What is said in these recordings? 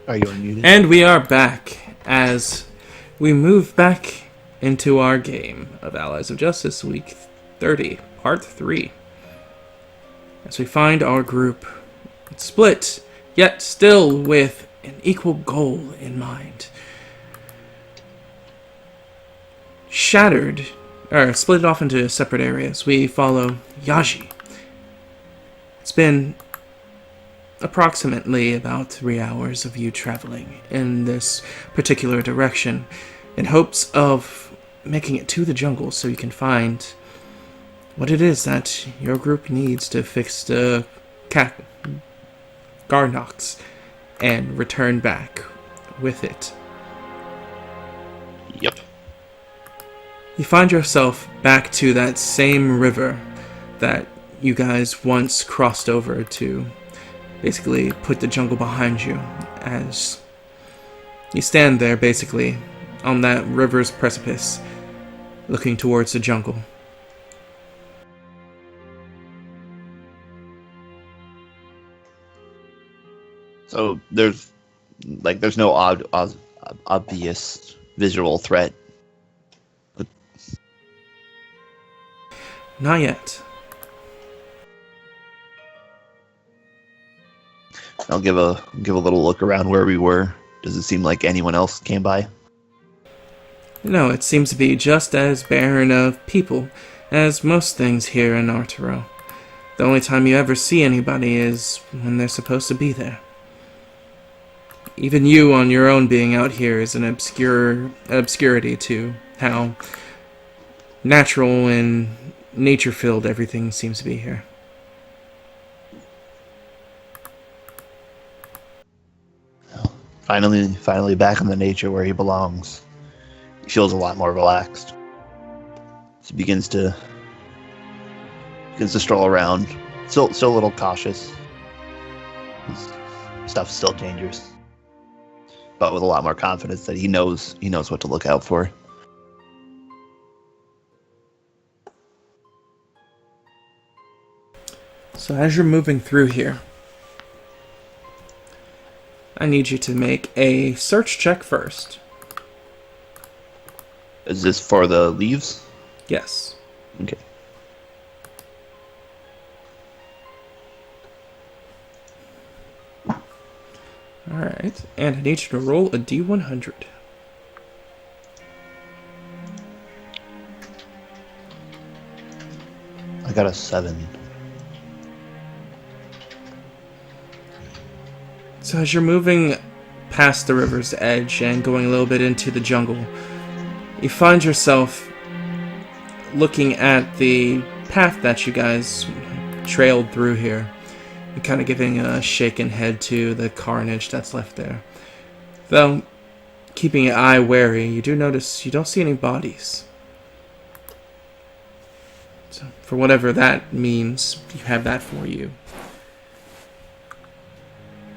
Are you unmuted? And we are back as we move back into our game of Allies of Justice Week 30, Part 3. As we find our group split, yet still with an equal goal in mind. Shattered, or split off into separate areas, we follow Yaji. It's been approximately about 3 hours of you traveling in this particular direction in hopes of making it to the jungle so you can find what it is that your group needs to fix the Garnox and return back with it. Yep. You find yourself back to that same river that you guys once crossed over to basically put the jungle behind you as you stand there basically on that river's precipice looking towards the jungle. So there's no obvious visual threat. But Not yet. I'll give a little look around where we were. Does it seem like anyone else came by? No, it seems to be just as barren of people as most things here in Arturo. The only time you ever see anybody is when they're supposed to be there. Even you on your own being out here is an obscurity to how natural and nature-filled everything seems to be here. Finally back in the nature where he belongs. He feels a lot more relaxed. He begins to stroll around. Still a little cautious. Stuff's still dangerous. But with a lot more confidence that he knows what to look out for. So as you're moving through here, I need you to make a search check first. Is this for the leaves? Yes. Okay. Alright, and I need you to roll a d100. I got a 7. So as you're moving past the river's edge and going a little bit into the jungle, you find yourself looking at the path that you guys trailed through here. You're kind of giving a shaken head to the carnage that's left there. Though, keeping your eye wary, you do notice you don't see any bodies. So, for whatever that means, you have that for you.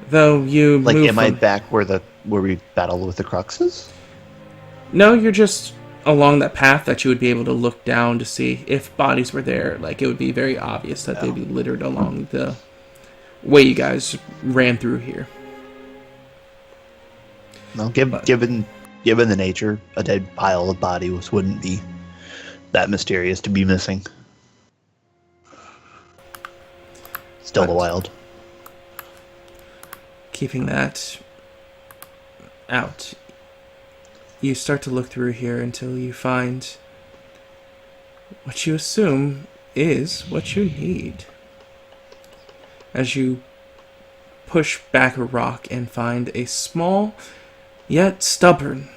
Though you Like, move am I from... back where we battled with the Cruxes? No, you're just along that path that you would be able to look down to see if bodies were there. Like, it would be very obvious that they'd be littered along the way you guys ran through here. No, given the nature, a dead pile of bodies wouldn't be that mysterious to be missing. Still the wild. Keeping that out, you start to look through here until you find what you assume is what you need. As you push back a rock and find a small yet stubborn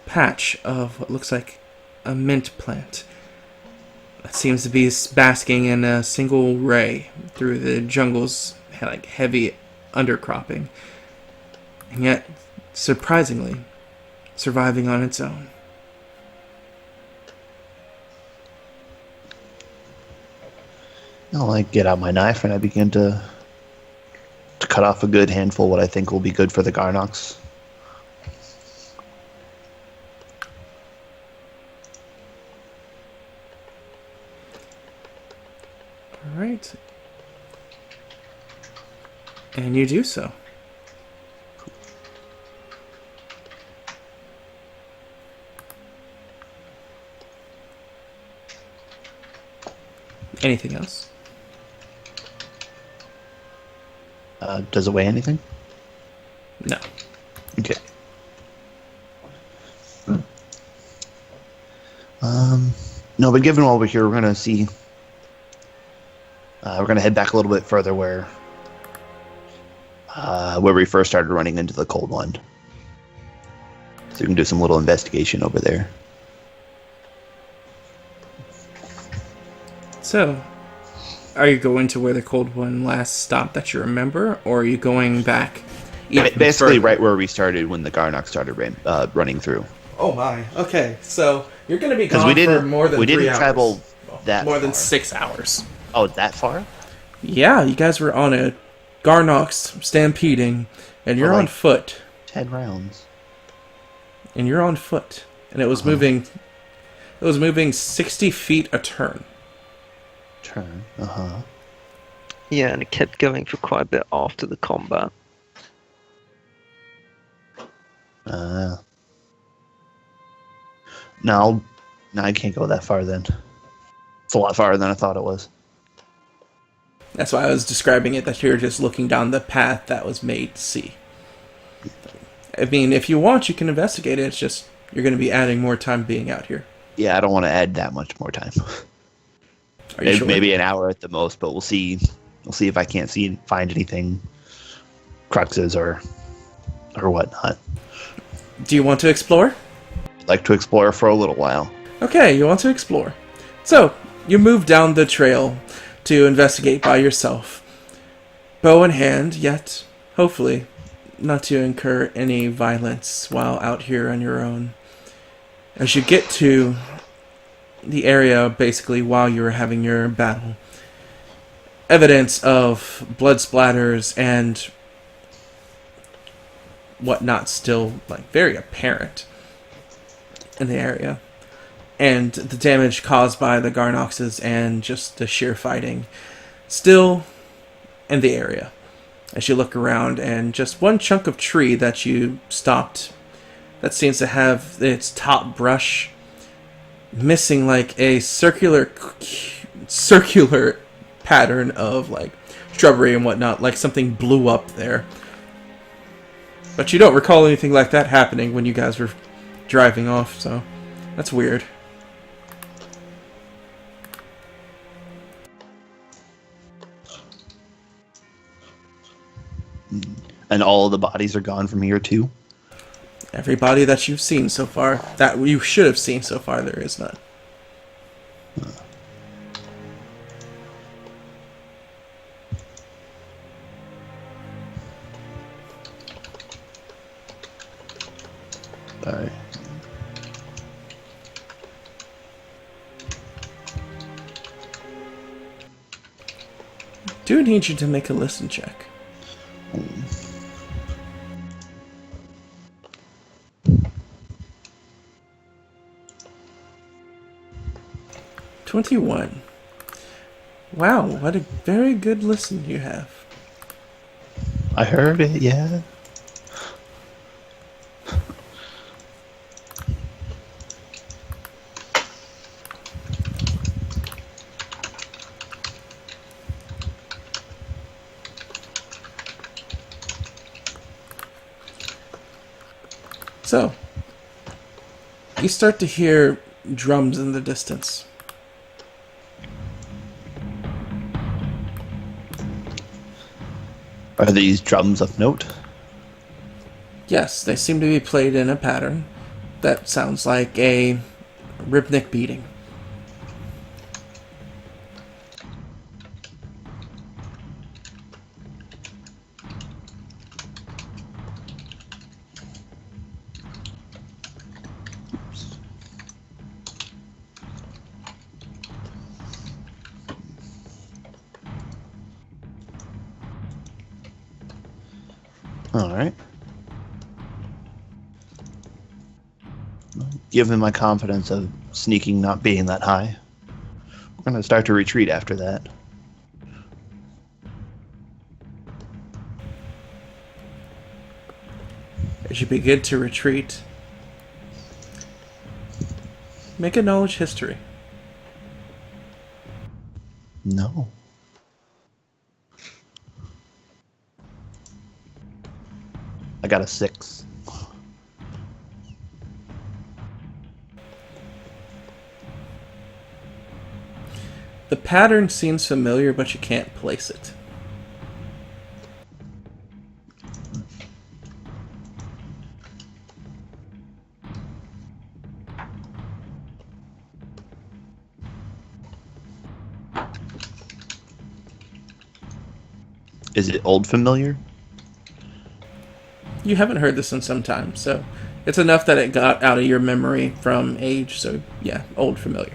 patch of what looks like a mint plant that seems to be basking in a single ray through the jungle's heavy undercropping, and yet surprisingly surviving on its own. I get out my knife and I begin to cut off a good handful, what I think will be good for the Garnox. Alright. And you do so. Anything else? Does it weigh anything? No. Okay. No, but given while we're here, we're gonna see. We're gonna head back a little bit further where we first started running into the cold one. So we can do some little investigation over there. So, are you going to where the cold one last stopped that you remember, or are you going back? Basically, further? right where we started when the Garnock started running through. Oh my. Okay, so you're going to be Because gone we didn't, for more than we 3 didn't hours. travel that More far. than 6 hours. Oh, that far? Yeah, you guys were on a Garnox stampeding, and you're For like on foot. 10 rounds. And you're on foot, and it was moving. It was moving 60 feet a turn. Turn. Yeah, and it kept going for quite a bit after the combat. No, I can't go that far then. It's a lot farther than I thought it was. That's why I was describing it that you're just looking down the path that was made to see. I mean, if you want, you can investigate it. It's just you're going to be adding more time being out here. Yeah, I don't want to add that much more time. Are you sure? Maybe an hour at the most, but we'll see. We'll see if I can't find anything, cruxes or whatnot. Do you want to explore? I'd like to explore for a little while. Okay, you want to explore. So, you move down the trail to investigate by yourself. Bow in hand, yet, hopefully, not to incur any violence while out here on your own. As you get to the area, basically, while you were having your battle, evidence of blood splatters and whatnot still, very apparent in the area. And the damage caused by the Garnoxes and just the sheer fighting still in the area. As you look around, and just one chunk of tree that you stopped that seems to have its top brush missing a circular pattern of shrubbery and whatnot, like something blew up there. But you don't recall anything like that happening when you guys were driving off, so that's weird. And all of the bodies are gone from here too? Everybody that you've seen so far, that you should have seen so far, there is none. Alright. Do need you to make a listen check. 21. Wow, what a very good listen you have. I heard it, yeah. So, you start to hear drums in the distance. Are these drums of note? Yes, they seem to be played in a pattern that sounds like a rhythmic beating. Alright. Given my confidence of sneaking not being that high, we're going to start to retreat after that. As you begin to retreat, make a knowledge history. No. I got a 6. The pattern seems familiar, but you can't place it. Is it old familiar? You haven't heard this in some time, so it's enough that it got out of your memory from age, so yeah, old familiar.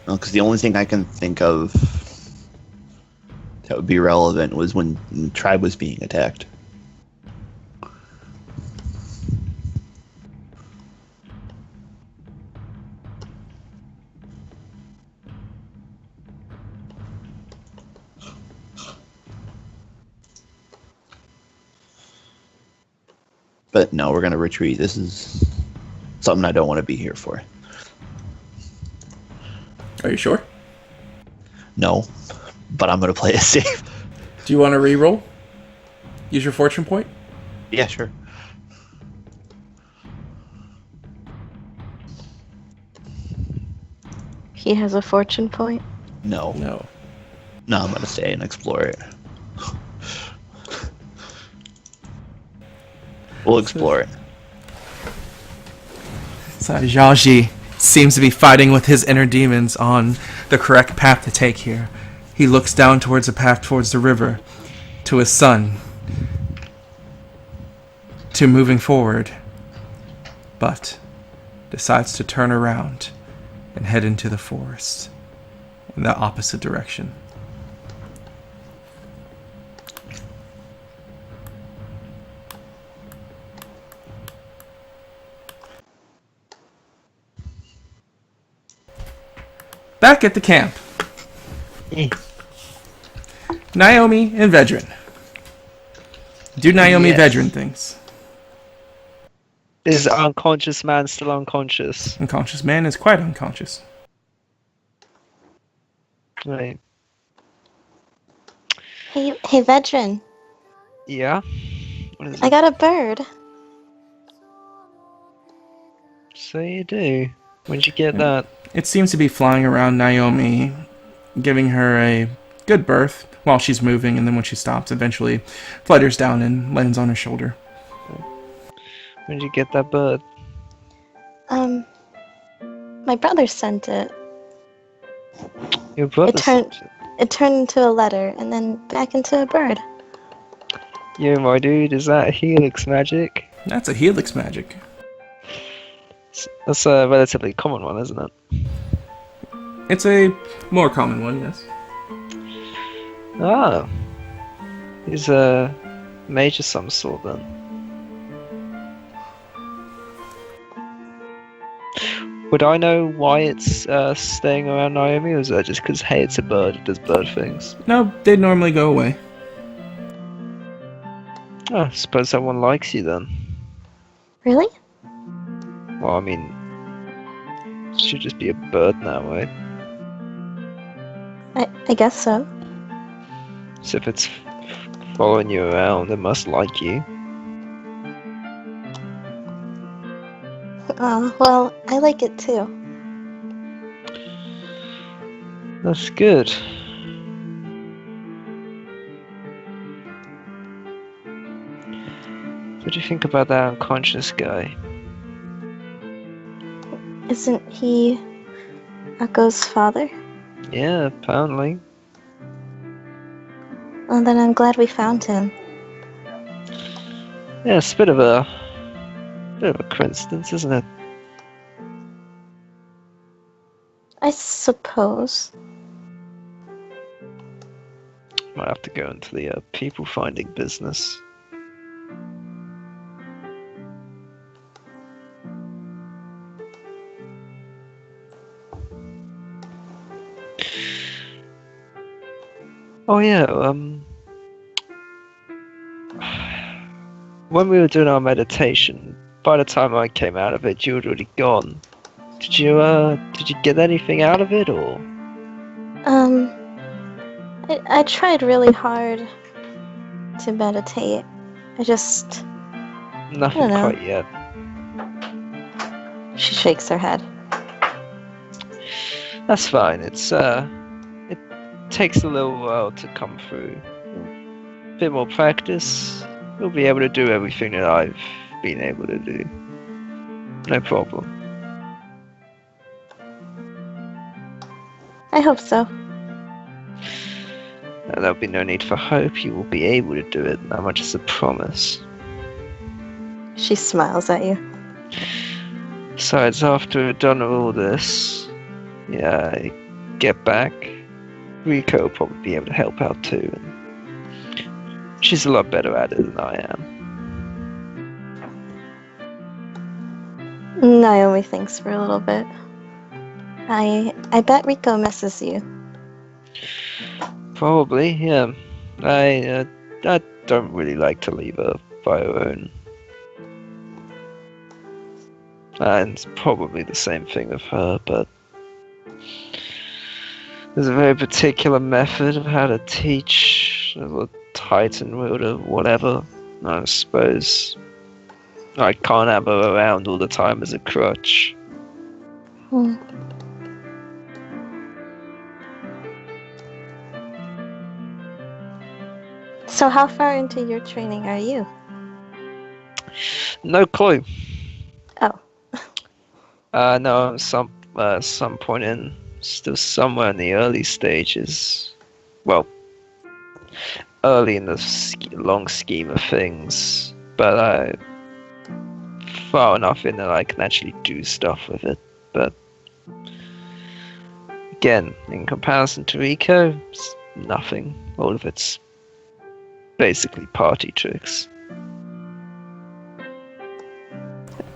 Because the only thing I can think of that would be relevant was when the tribe was being attacked. But no, we're going to retreat. This is something I don't want to be here for. Are you sure? No, but I'm going to play it safe. Do you want to re-roll? Use your fortune point? Yeah, sure. He has a fortune point. No. No. No, I'm going to stay and explore it. We'll explore it. So Zhaji seems to be fighting with his inner demons on the correct path to take here. He looks down towards the path towards the river, to his son, to moving forward, but decides to turn around and head into the forest in the opposite direction. Back at the camp, Naomi and Vedran. Do Naomi Yes. Vedran things. Is unconscious man still unconscious? Unconscious man is quite unconscious. Right. Hey, Vedran, Yeah? What is I it? got a bird. So you do. When'd you get that? It seems to be flying around Naomi, giving her a good berth while she's moving, and then when she stops, eventually flutters down and lands on her shoulder. When'd you get that bird? My brother sent it. Your brother turned- sent it. It turned into a letter and then back into a bird. Yo, my dude, is that helix magic? That's a helix magic. That's a relatively common one, isn't it? It's a more common one, yes. Ah. He's a mage of some sort then. Would I know why it's staying around Naomi, or is that just because, hey, it's a bird, it does bird things? No, they normally go away. Oh, I suppose someone likes you then. Really? Well, I mean, it should just be a bird now, right? I guess so. So if it's following you around, it must like you. Well, I like it too. That's good. What do you think about that unconscious guy? Isn't he Akko's father? Yeah, apparently. Well, then I'm glad we found him. Yeah, it's a bit of a coincidence, isn't it? I suppose. Might have to go into the people finding business. Oh yeah, when we were doing our meditation, by the time I came out of it, you had already gone. Did you get anything out of it, or? I tried really hard to meditate. I just... Nothing I don't know. quite yet. She shakes her head. That's fine. It takes a little while to come through. A bit more practice, you'll be able to do everything that I've been able to do. No problem. I hope so. There'll be no need for hope. You will be able to do it. That much is a promise. She smiles at you. Besides, after we've done all this, yeah, I get back. Rico will probably be able to help out too. And she's a lot better at it than I am. Naomi thinks for a little bit. I bet Rico misses you. Probably, yeah. I don't really like to leave her by her own. And it's probably the same thing with her, but there's a very particular method of how to teach a Titan wielder, whatever. I suppose I can't have her around all the time as a crutch. Hmm. So how far into your training are you? No clue. Oh. No, some point in, still somewhere in the early stages. Well, early in the long scheme of things, but far enough in that I can actually do stuff with it. But again, in comparison to Rico, it's nothing. All of it's basically party tricks.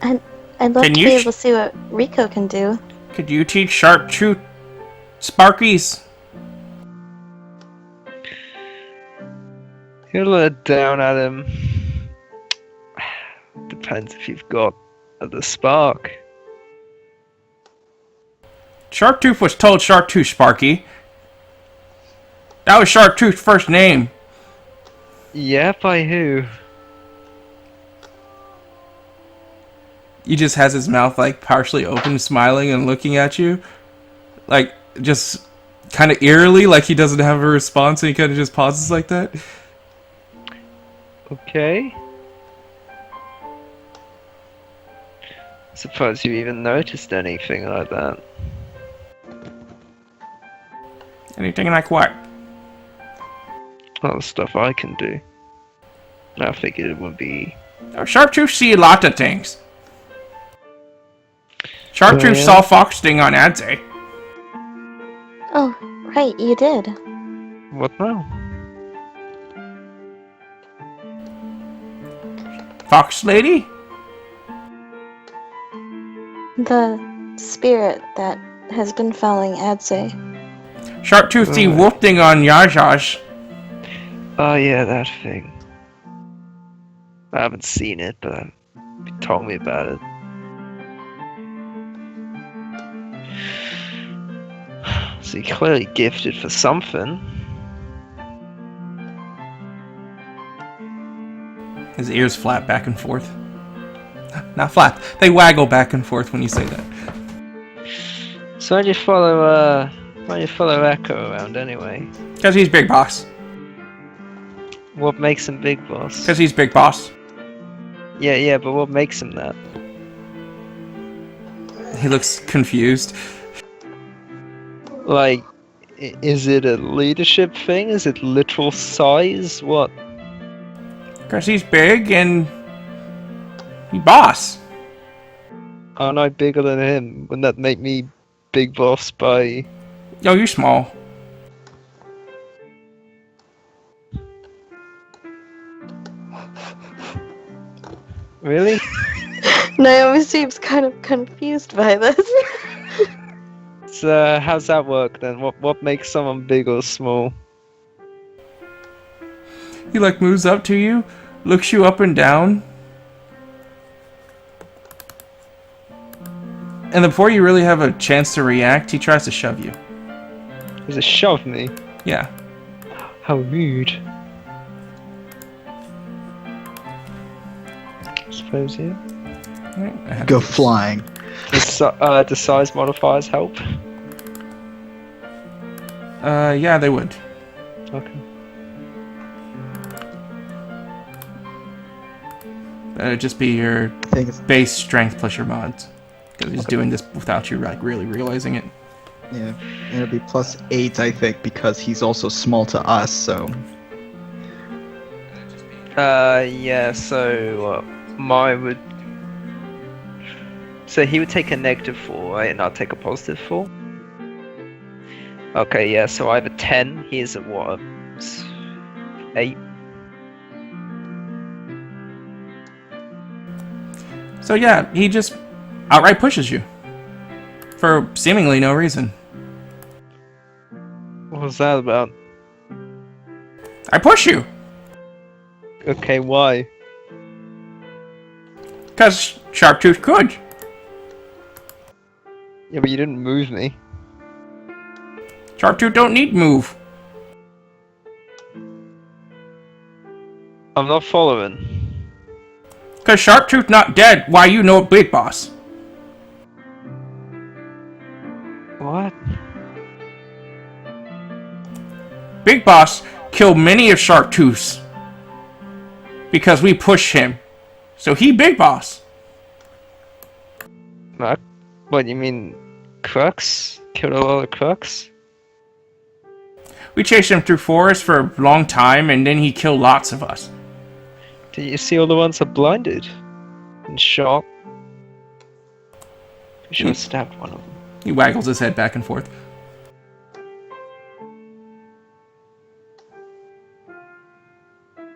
I'd love Can to you be able to see what Rico can do. Could you teach Sharptooth Sparkies? You're a little down at him. Depends if you've got the spark. Sharptooth was told Sharptooth Sparky. That was Sharptooth's first name. Yeah, by who? He just has his mouth like partially open, smiling and looking at you. Like, just kind of eerily, like he doesn't have a response and he kind of just pauses like that. Okay. Suppose you even noticed anything like that. Anything like what? All the stuff I can do. I figured it would be... Sharptooth see a lot of things. Sharptooth Oh, yeah? saw Foxsting on Adze. Oh, right, you did. What now? Fox Lady? The spirit that has been following Adze. Sharptooth see Wolfding on Yajash. Oh yeah, that thing. I haven't seen it, but you told me about it. So you're clearly gifted for something. His ears flap back and forth. Not flap. They waggle back and forth when you say that. So why'd you follow Echo around anyway? Because he's Big Boss. What makes him Big Boss? Because he's Big Boss. Yeah, but what makes him that? He looks confused. Like, is it a leadership thing? Is it literal size? What? Because he's big and he's boss. Aren't I bigger than him? Wouldn't that make me Big Boss by... Yo, you're small. Really? Naomi seems kind of confused by this. So how's that work then? What makes someone big or small? He like moves up to you, looks you up and down. And before you really have a chance to react, he tries to shove you. Does it shove me? Yeah. How rude. I suppose, yeah. Alright, I have Go to- flying. Does size modifiers help? Yeah, they would. Okay. It'd just be your Thing is, base strength plus your mods. Because he's doing this without you like really realizing it. yeah, and it'll be +8, I think, because he's also small to us. So Yeah, so mine would. So he would take a -4, right? And I'll take a +4. Okay, yeah, so I have a 10, he's at what? 8. So yeah, he just outright pushes you. For seemingly no reason. What was that about? I push you! Okay, why? Because Sharptooth could. Yeah, but you didn't move me. Sharptooth don't need move. I'm not following. Because Sharptooth not dead, why you know Big Boss? What? Big Boss killed many of Sharptooth's. Because we push him. So he Big Boss. What, you mean Crux? Killed a lot of Crux? We chased him through forest for a long time, and then he killed lots of us. Did you see all the ones that blinded? And shot? You should have stabbed one of them. He waggles his head back and forth.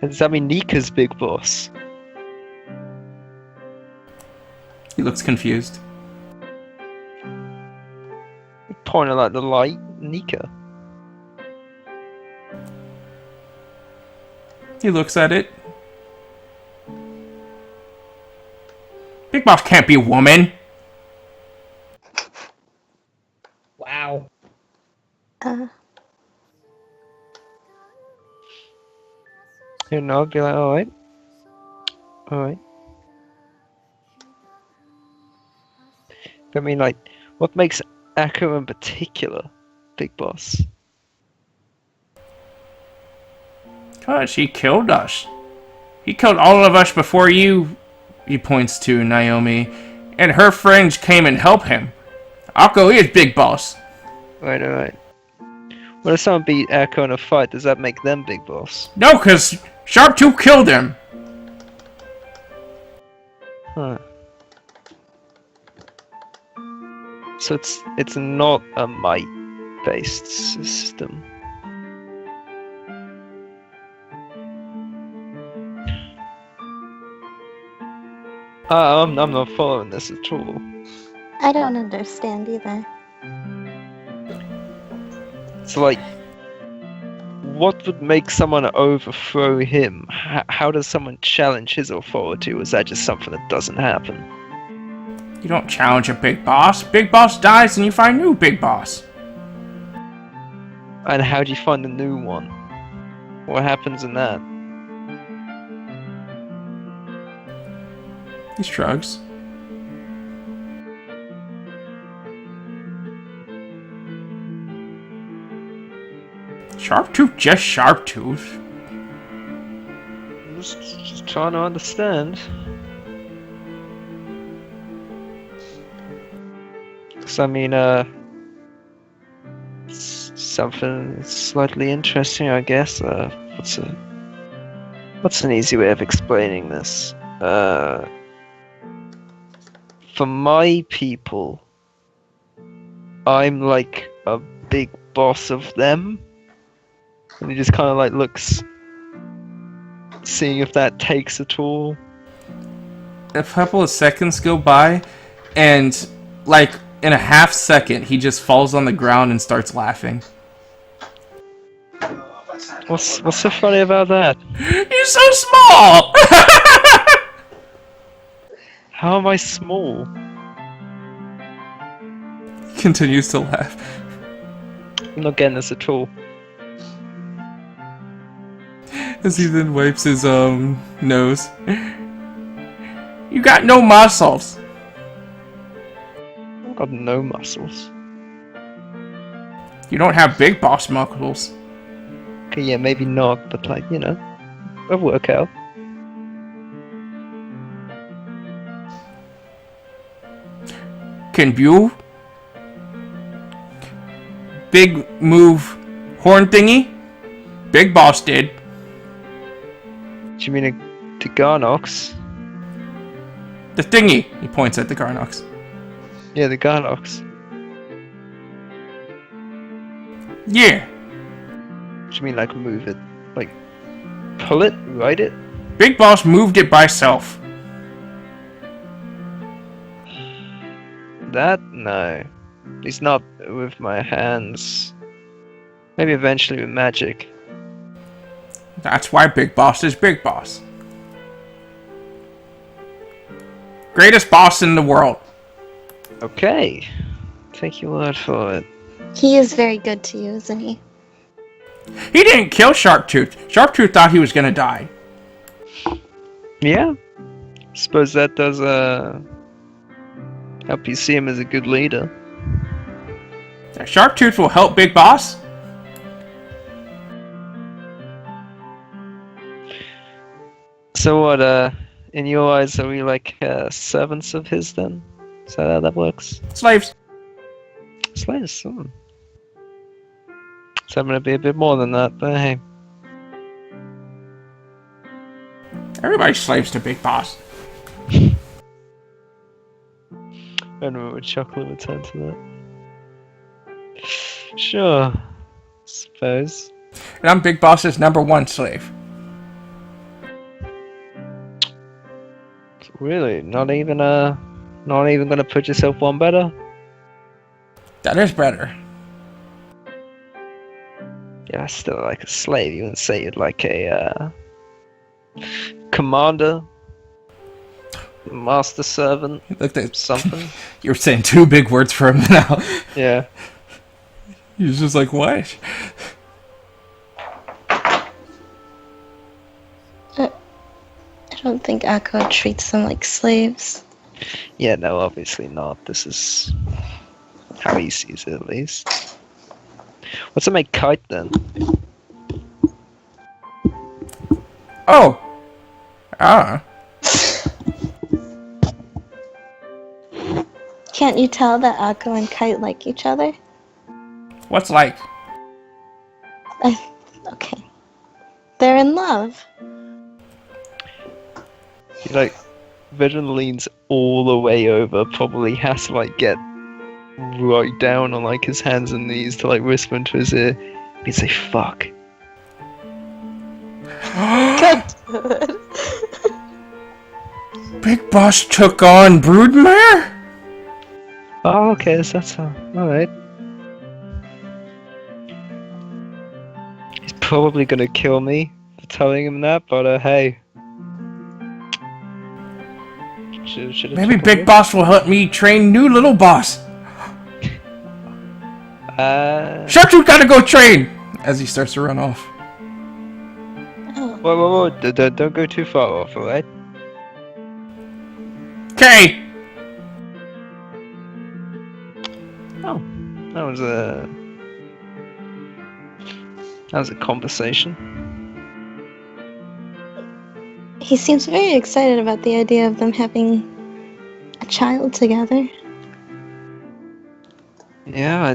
And does that mean Nika's Big Boss? He looks confused. Pointing at the light, Nika. He looks at it. Big Boss can't be a woman. Wow. You know, I'd be like, alright. Alright. I mean, like, what makes Echo in particular Big Boss? Gosh, he killed us. He killed all of us before you... He points to Naomi. And her friends came and helped him. Akko is Big Boss. Right, alright. What if someone beat Echo in a fight? Does that make them Big Boss? No, because Sharptooth killed him. Huh. So it's not a might-based system. I'm not following this at all. I don't understand either. So like, what would make someone overthrow him? How does someone challenge his authority? Or is that just something that doesn't happen? You don't challenge a Big Boss. Big Boss dies and you find new Big Boss. And how do you find a new one? What happens in that? He shrugs. Sharptooth, just Sharptooth. I'm just trying to understand. Cause I mean, something slightly interesting, I guess. What's an easy way of explaining this? For my people, I'm like a big boss of them. And he just kind of like looks, seeing if that takes at all. A couple of seconds go by, and like in a half second, he just falls on the ground and starts laughing. What's so funny about that? You're so small! How am I small? Continues to laugh. I'm not getting this at all. As he then wipes his nose. You got no muscles. I've got no muscles. You don't have big boss muscles. Okay, yeah, maybe not, but like, you know, a workout. Can you big move horn thingy? Big boss did. Do you mean to Garnox? The thingy. He points at the Garnox. Yeah, the Garnox. Yeah. Do you mean like move it? Like pull it? Ride it? Big boss moved it by self. That? No. At least not with my hands. Maybe eventually with magic. That's why Big Boss is Big Boss. Greatest boss in the world. Okay. Take your word for it. He is very good to you, isn't he? He didn't kill Sharptooth. Sharptooth thought he was gonna die. Yeah. Suppose that does help you see him as a good leader. Sharptooth will help Big Boss. So what, in your eyes, are we like servants of his then? Is that how that works? Slaves. Slaves? So I'm gonna be a bit more than that, but hey. Everybody's slaves to Big Boss. I don't know what chocolate would turn to that. Sure. Suppose. And I'm Big Boss's #1 slave. Really? Not even gonna put yourself one better? That is better. Yeah, that's still like a slave. You wouldn't say you're like a commander, master servant, Look at something. You're saying 2 big words for him now. Yeah. He's just like, what? I don't think Akko treats them like slaves. Yeah, no, obviously not. This is how he sees it, at least. What's it make Kite then? Oh. Ah. Can't you tell that Akko and Kite like each other? What's like? Okay. They're in love. He like Veteran leans all the way over, probably has to like get right down on like his hands and knees to like whisper into his ear. He'd say fuck. Good. Big Boss took on Broodmare? Oh, okay, so that's alright. He's probably gonna kill me for telling him that, but hey. Maybe Big Boss will help me train new little boss. Sharptooth gotta go train! As he starts to run off. Oh. Whoa, don't go too far off, alright? Okay! Oh, that was a conversation. He seems very excited about the idea of them having a child together. Yeah, I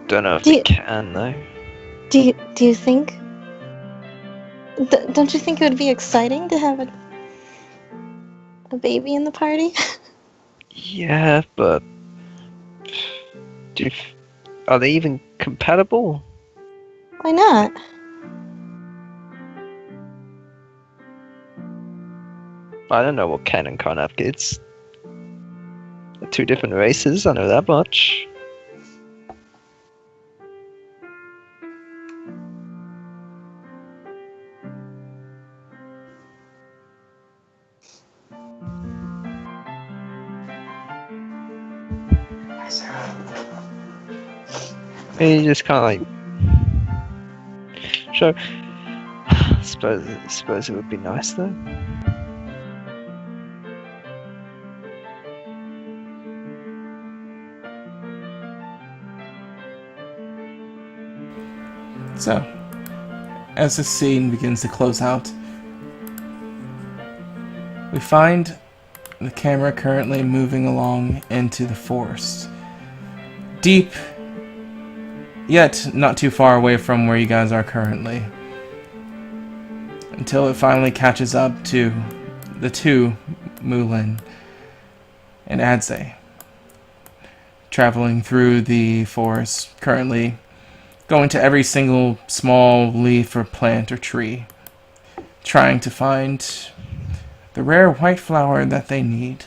don't know if they can though. Do you think? Don't you think it would be exciting to have a baby in the party? Yeah, but are they even compatible? Why not? I don't know what can and can't have kids. They're 2 different races, I know that much. And you just kind of like, sure. Suppose it would be nice though. So, as the scene begins to close out, we find the camera currently moving along into the forest. Deep, yet not too far away from where you guys are currently. Until it finally catches up to the two, Mulan and Adze, traveling through the forest, currently going to every single small leaf or plant or tree, trying to find the rare white flower that they need.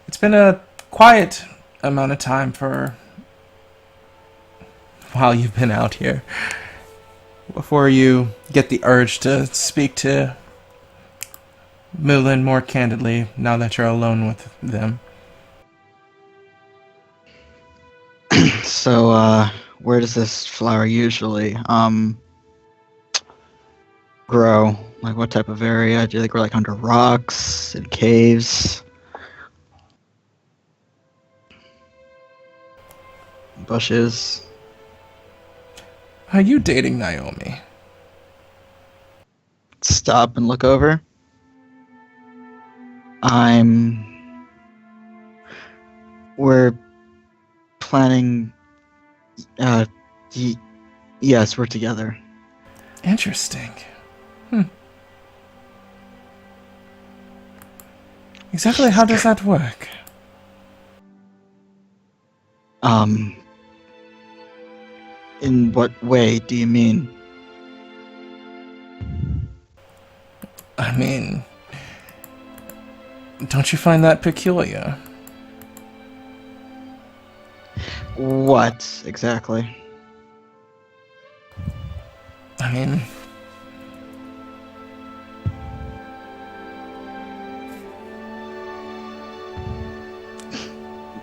It's been a quiet amount of time for while you've been out here, before you get the urge to speak to Mulan more candidly now that you're alone with them. So, where does this flower usually, grow? Like, what type of area? Do they grow, like, under rocks, in caves? Bushes? Are you dating Naomi? Stop and look over. We're planning, yes, we're together. Interesting. Exactly how does that work? In what way do you mean? I mean, don't you find that peculiar? What, exactly? I mean,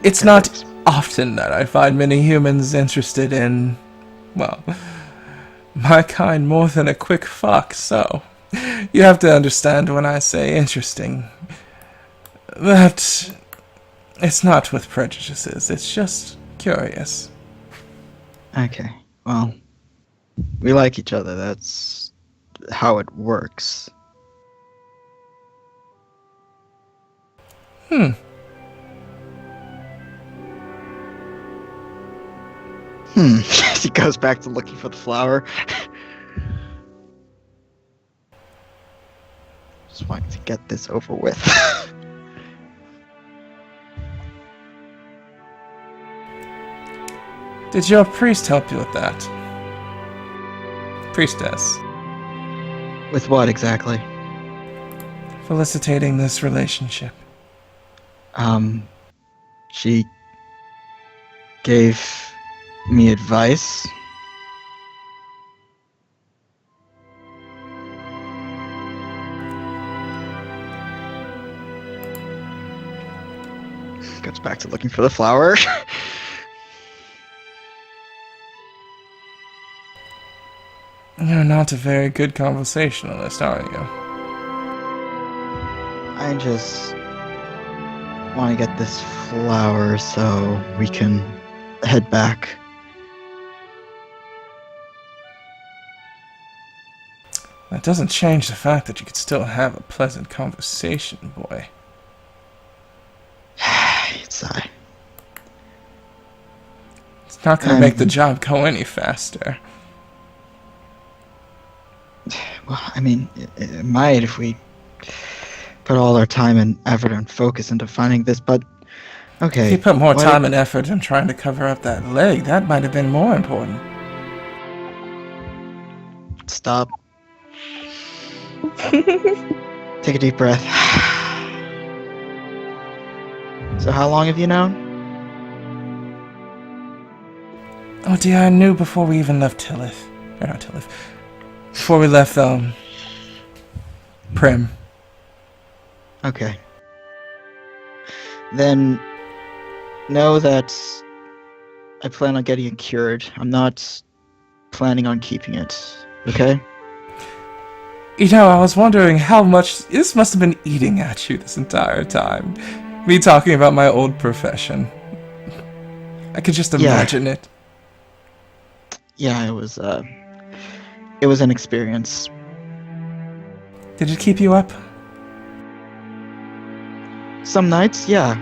it's not often that I find many humans interested in, well, my kind more than a quick fuck, so you have to understand when I say interesting that it's not with prejudices, it's just curious. Okay, well, we like each other, that's how it works. He goes back to looking for the flower. Just wanting to get this over with. Did your priest help you with that? Priestess. With what exactly? Felicitating this relationship. She gave me advice. Goes back to looking for the flower. You're not a very good conversationalist, are you? I just want to get this flower so we can head back. That doesn't change the fact that you could still have a pleasant conversation, boy. It's It's not going to make the job go any faster. well, I mean, it might if we put all our time and effort and focus into finding this, but okay. If you put more what time and effort in trying to cover up that leg, that might have been more important. Stop. Take a deep breath. So how long have you known? Oh dear, I knew before we even left Tillith. Or not Tillith. Before we left, Prim. Okay. Then know that I plan on getting it cured. I'm not planning on keeping it. Okay? You know, I was wondering how much this must have been eating at you this entire time. Me talking about my old profession. I could just imagine it. Yeah, it was an experience. Did it keep you up? Some nights, yeah.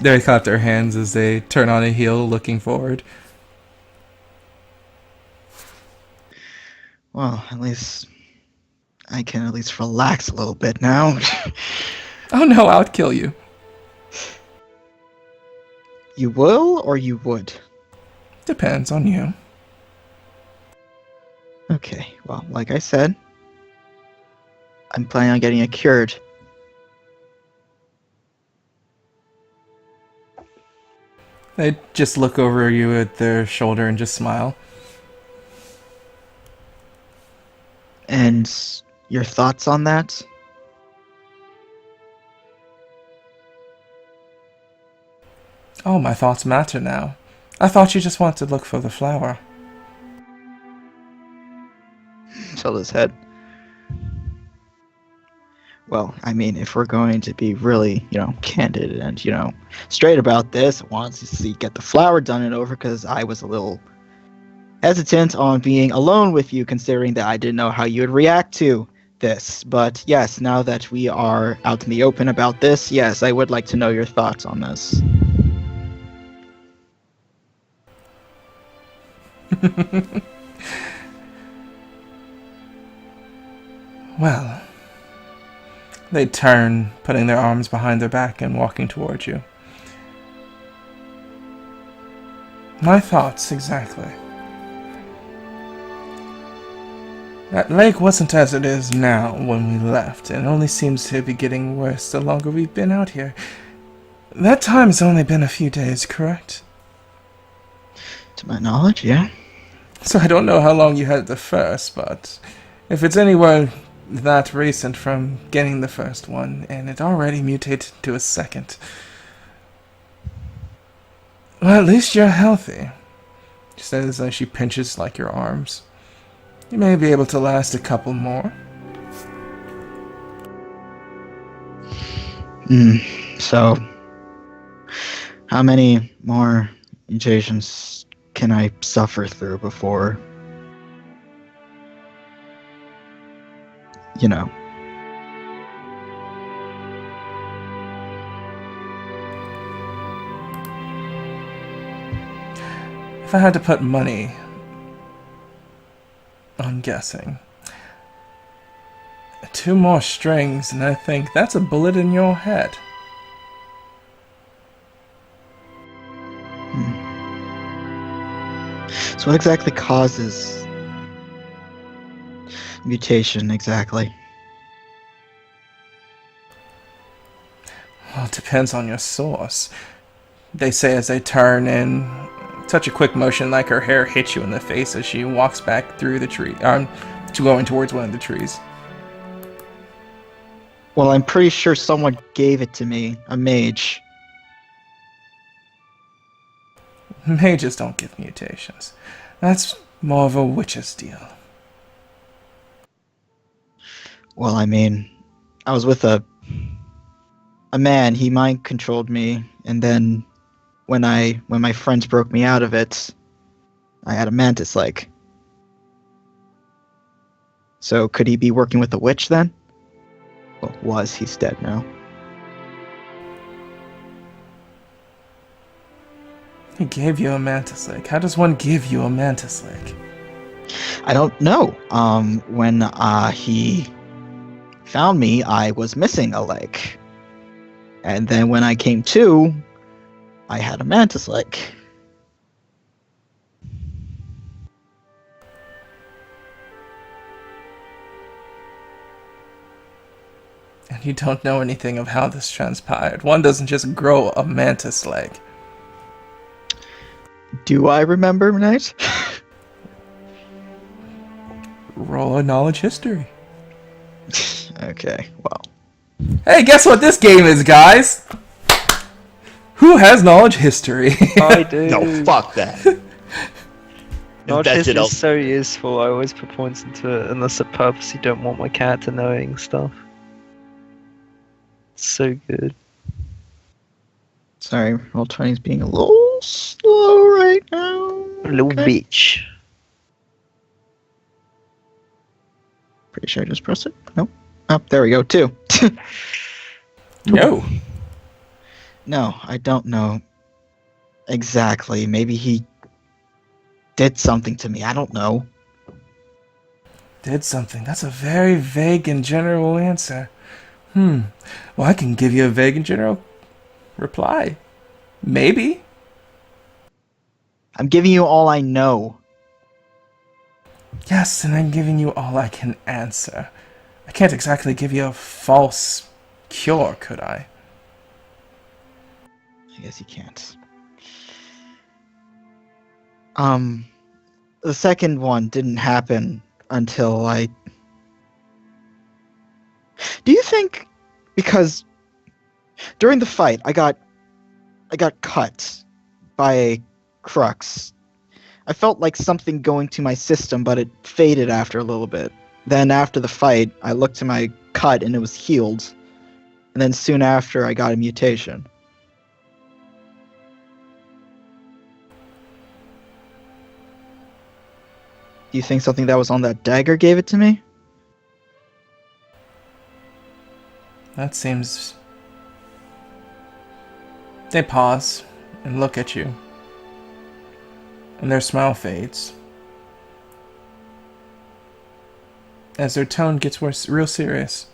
They clapped their hands as they turn on a heel, looking forward. Well, at least I can at least relax a little bit now. Oh no, I would kill you. You will or you would? Depends on you. Okay, well, like I said, I'm planning on getting it cured. They just look over you at their shoulder and just smile. And your thoughts on that? Oh, my thoughts matter now. I thought you just wanted to look for the flower. Tilt his head. Well, I mean, if we're going to be really, candid and, straight about this, I wanted to get the flower done and over because I was a little hesitant on being alone with you, considering that I didn't know how you would react to this. But yes, now that we are out in the open about this, yes, I would like to know your thoughts on this. Well, they turn, putting their arms behind their back and walking towards you. My thoughts, exactly. That lake wasn't as it is now when we left, and only seems to be getting worse the longer we've been out here. That time's only been a few days, correct? To my knowledge, yeah. So I don't know how long you had the first, but if it's anywhere that recent from getting the first one, and it already mutated to a second, well, at least you're healthy. She says as she pinches your arms. You may be able to last a couple more. So, how many more mutations can I suffer through before, If I had to put money on guessing, 2 more strings, and I think that's a bullet in your head. So what exactly causes mutation exactly? Well, it depends on your source. They say as they turn and such a quick motion like her hair hits you in the face as she walks back through the tree, to going towards one of the trees. Well, I'm pretty sure someone gave it to me, a mage. Mages don't give mutations. That's more of a witch's deal. Well, I mean, I was with a man. He mind controlled me, and then when my friends broke me out of it, I had a mantis leg. So could he be working with a witch then? Well, he's dead now. He gave you a mantis leg. How does one give you a mantis leg? I don't know. When he found me, I was missing a leg. And then when I came to, I had a mantis leg. And you don't know anything of how this transpired. One doesn't just grow a mantis leg. Do I remember, Knight? Roll a knowledge history. Okay, well. Hey, guess what this game is, guys? Who has knowledge history? I do. No, fuck that. Knowledge Invested history all- is so useful. I always put points into it unless I purposely don't want my character knowing stuff. It's so good. Sorry, Roll20 is being a little slow right now. A little Okay. bitch. Pretty sure I just pressed it. Nope. Oh, there we go. 2. No. No, I don't know exactly. Maybe he did something to me. I don't know. Did something. That's a very vague and general answer. Well, I can give you a vague and general reply. Maybe. I'm giving you all I know. Yes, and I'm giving you all I can answer. I can't exactly give you a false cure, could I? I guess you can't. The second one didn't happen until I... Do you think... Because during the fight, I got cut by a crux. I felt like something going to my system, but it faded after a little bit. Then after the fight, I looked to my cut and it was healed. And then soon after, I got a mutation. Do you think something that was on that dagger gave it to me? That seems... They pause and look at you. And their smile fades. As their tone gets real serious.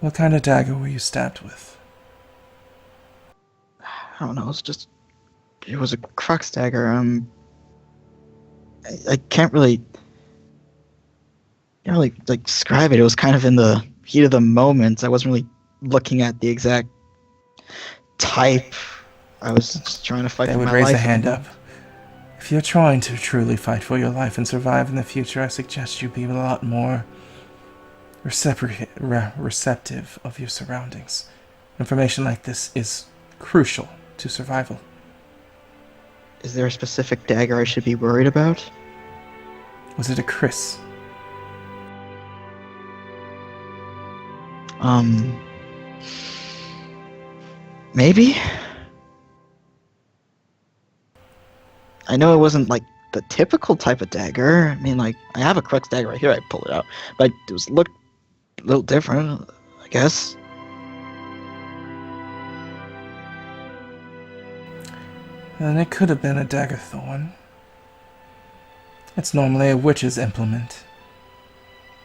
What kind of dagger were you stabbed with? I don't know, it was a crux dagger. I can't really like describe it. It was kind of in the heat of the moment. I wasn't really looking at the exact type. I was just trying to fight They for would my raise life. a hand up. If you're trying to truly fight for your life and survive in the future, I suggest you be a lot more receptive of your surroundings. Information like this is crucial to survival. Is there a specific dagger I should be worried about? Was it a Chris? Maybe? I know it wasn't like the typical type of dagger. I mean, like, I have a crux dagger right here, I pull it out. But it looked a little different, I guess. Then it could have been a dagger thorn. It's normally a witch's implement.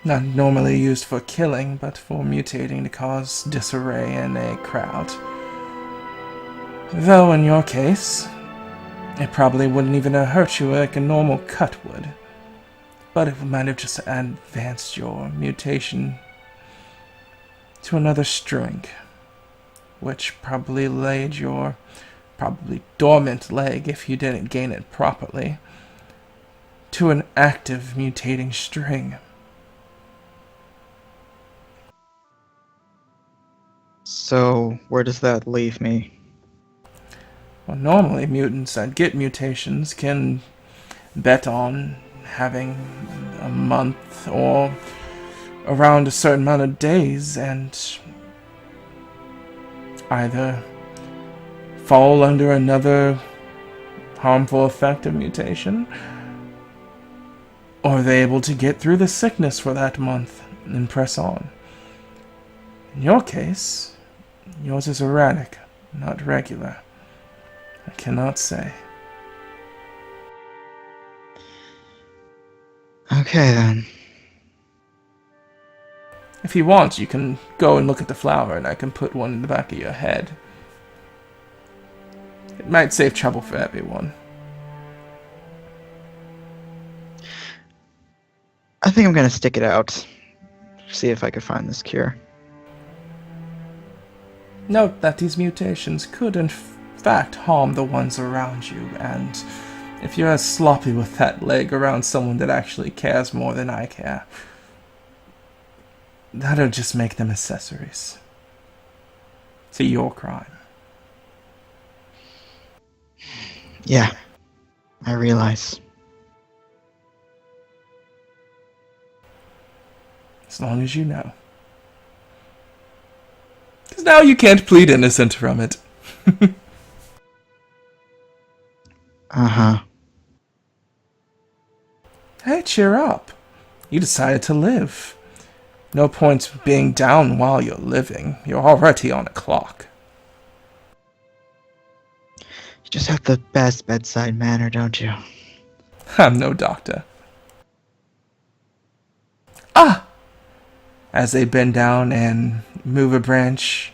Not normally used for killing, but for mutating to cause disarray in a crowd. Though in your case, it probably wouldn't even have hurt you like a normal cut would. But it might have just advanced your mutation to another string, which probably laid your dormant leg, if you didn't gain it properly, to an active mutating string. So, where does that leave me? Well, normally mutants that get mutations can bet on having a month or around a certain amount of days and either fall under another harmful effect of mutation, or are they able to get through the sickness for that month and press on? In your case, yours is erratic, not regular. I cannot say. Okay, then. If you want, you can go and look at the flower and I can put one in the back of your head. It might save trouble for everyone. I think I'm gonna stick it out. See if I can find this cure. Note that these mutations could in fact harm the ones around you, and if you're as sloppy with that leg around someone that actually cares more than I care, that'll just make them accessories. to your crime. Yeah, I realize. As long as you know. Because now you can't plead innocent from it. Uh-huh. Hey, cheer up. You decided to live. No point being down while you're living. You're already on a clock. You just have the best bedside manner, don't you? I'm no doctor. Ah! As they bend down and move a branch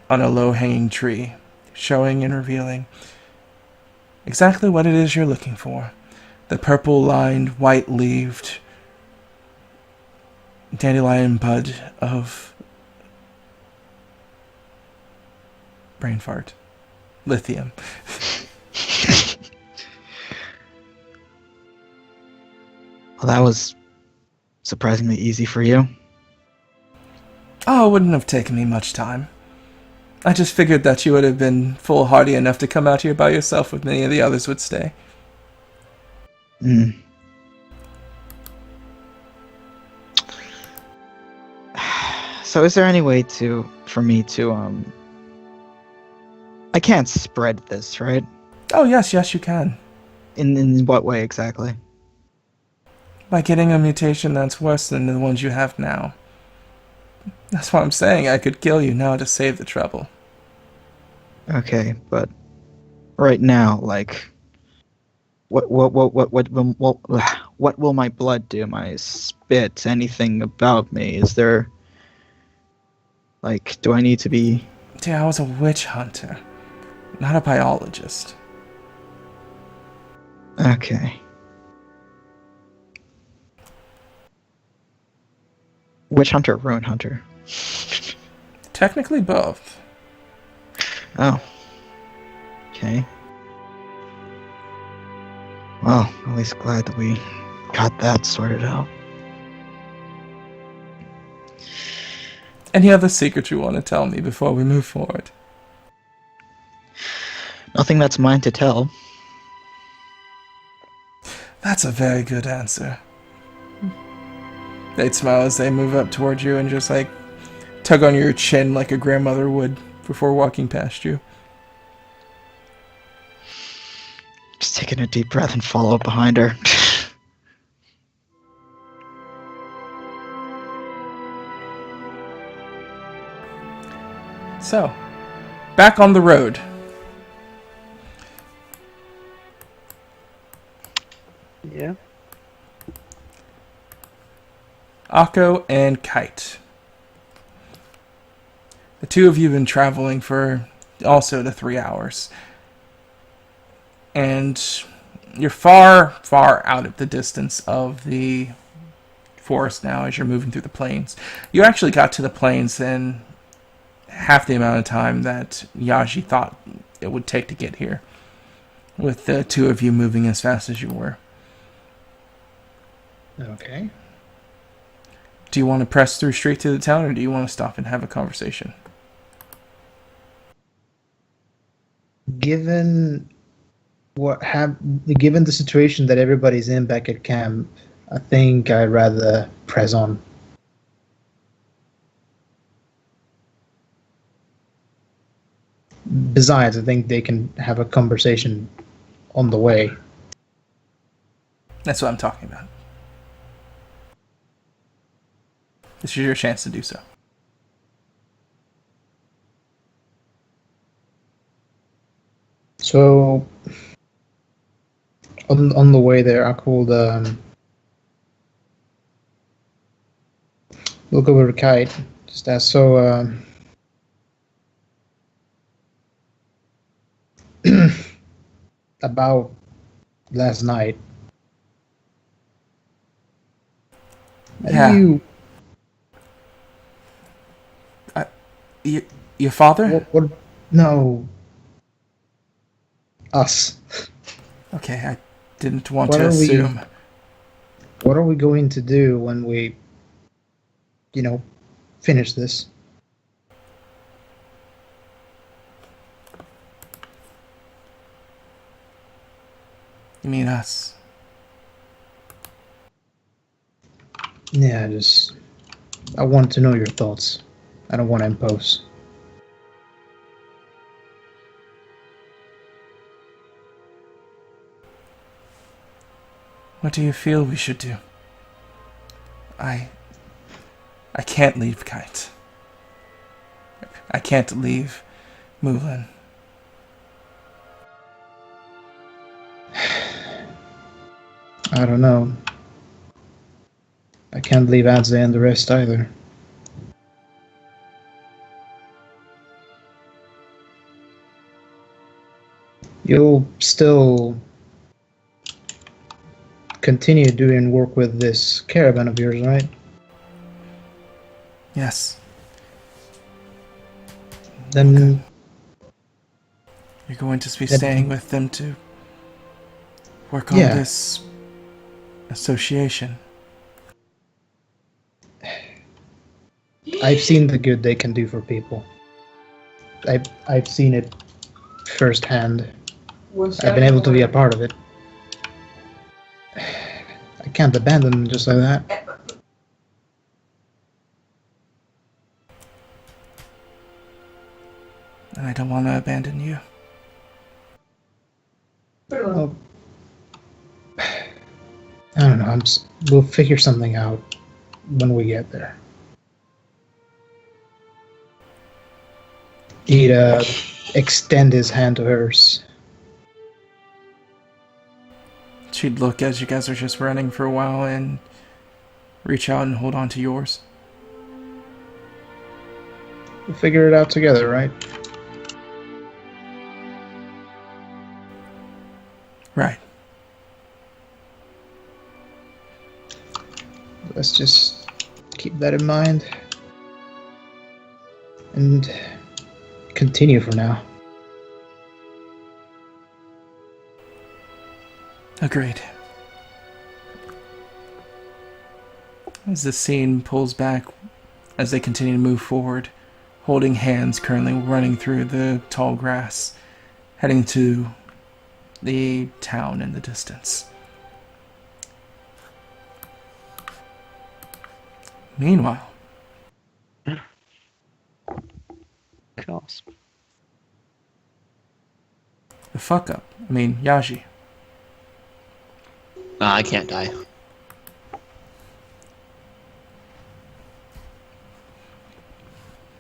on a low-hanging tree, showing and revealing exactly what it is you're looking for. The purple-lined, white-leaved dandelion bud of brain fart. Lithium. Well, that was surprisingly easy for you. Oh, it wouldn't have taken me much time. I just figured that you would have been foolhardy enough to come out here by yourself with many of the others would stay. Hmm. So is there any way for me to, I can't spread this, right? Oh, yes, you can. In what way exactly? By getting a mutation that's worse than the ones you have now. That's what I'm saying. I could kill you now to save the trouble. Okay, but right now, like, what will my blood do? My spit, anything about me? Is there, like, do I need to be? See, I was a witch hunter, not a biologist. Okay. Witch hunter, ruin hunter. Technically both. Oh. Okay. Well, at least glad that we got that sorted out. Any other secret you want to tell me before we move forward? Nothing that's mine to tell. That's a very good answer. They'd smile as they move up toward you and just like tug on your chin like a grandmother would before walking past you. Just taking a deep breath and follow up behind her. So, back on the road. Yeah. Akko and Kite. The two of you have been traveling for also the 3 hours. And you're far, far out of the distance of the forest now as you're moving through the plains. You actually got to the plains in half the amount of time that Yaji thought it would take to get here, with the two of you moving as fast as you were. Okay. Do you want to press through straight to the town, or do you want to stop and have a conversation? Given given the situation that everybody's in back at camp, I think I'd rather press on. Besides, I think they can have a conversation on the way. That's what I'm talking about. This is your chance to do so. So, on the way there, I called look over to Kite. Just ask, so about last night. Yeah. Your father? What? No. Us. Okay, I didn't want to assume. What are we going to do when we, finish this? You mean us? Yeah, I want to know your thoughts. I don't want to impose. What do you feel we should do? I can't leave Kite. I can't leave Mulan. I don't know. I can't leave Adze and the rest either. You'll still continue doing work with this caravan of yours, right? Yes. Then You're going to be That- staying with them to work on Yeah. this association. I've seen the good they can do for people. I've seen it firsthand. I've been able to be a part of it. I can't abandon them just like that. And I don't want to abandon you. Well, I don't know. We'll figure something out when we get there. He'd extend his hand to hers. She'd look as you guys are just running for a while and reach out and hold on to yours. We'll figure it out together, right? Right. Let's just keep that in mind and continue for now. Agreed. As the scene pulls back, as they continue to move forward, holding hands, currently running through the tall grass, heading to the town in the distance. Meanwhile, Gasp. the fuck up. Yaji. I can't die.